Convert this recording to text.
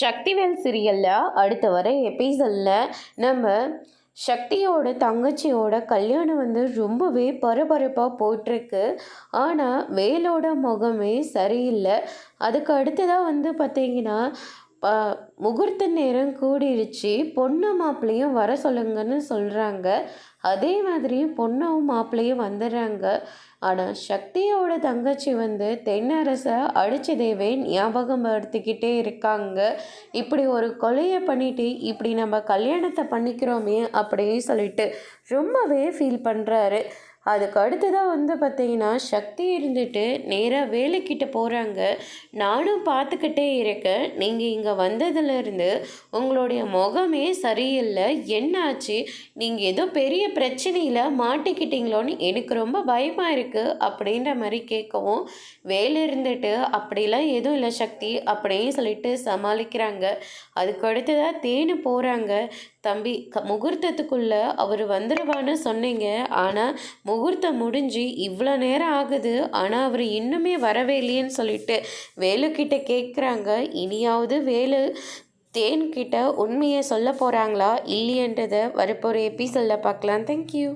சக்திவேல் சீரியலில் அடுத்த வர எபிசோடில் நம்ம சக்தியோட தங்கச்சியோட கல்யாணம் வந்து ரொம்பவே பரபரப்பாக போயிட்டுருக்கு. ஆனால் வேலோட முகமே சரியில்லை. அதுக்கு அடுத்ததாக வந்து பார்த்திங்கன்னா முகூர்த்த நேரம் கூடிருச்சு, பொண்ணு மாப்பிள்ளையும் வர சொல்லுங்கன்னு சொல்கிறாங்க. அதே மாதிரி பொண்ணும் மாப்பிள்ளையும் வந்துடுறாங்க. ஆனால் சக்தியோட தங்கச்சி வந்து தென்னரசை அடிச்சதேவே ஞாபகம் படுத்திக்கிட்டே இருக்காங்க. இப்படி ஒரு கொலையை பண்ணிட்டு இப்படி நம்ம கல்யாணத்தை பண்ணிக்கிறோமே அப்படின்னு சொல்லிட்டு ரொம்பவே ஃபீல் பண்ணுறாரு. அதுக்கு அடுத்ததாக வந்து பார்த்திங்கன்னா சக்தி இருந்துட்டு நேராக வேலைக்கிட்ட போகிறாங்க. நானும் பார்த்துக்கிட்டே இருக்கேன், நீங்கள் இங்கே வந்ததுலேருந்து உங்களுடைய முகமே சரியில்லை, என்னாச்சு, நீங்கள் ஏதோ பெரிய பிரச்சனையில் மாட்டிக்கிட்டீங்களோன்னு எனக்கு ரொம்ப பயமாக இருக்குது அப்படின்ற மாதிரி கேட்கவும், வேலை இருந்துட்டு அப்படிலாம் எதுவும் இல்லை சக்தி அப்படின்னு சொல்லிட்டு சமாளிக்கிறாங்க. அதுக்கு அடுத்ததாக தேனு போகிறாங்க. தம்பி முகூர்த்தத்துக்குள்ளே அவர் வந்துடுவான்னு சொன்னீங்க, ஆனால் முகூர்த்தம் முடிஞ்சு இவ்வளோ நேரம் ஆகுது, ஆனால் அவர் இன்னுமே வரவே இல்லையேன்னு சொல்லிட்டு வேலுக்கிட்ட கேட்குறாங்க. இனியாவது வேலு தேன்கிட்ட உண்மையை சொல்ல போகிறாங்களா இல்லையன்றதை வரப்போகிற எபிசோடில் பார்க்கலாம். தேங்க்யூ.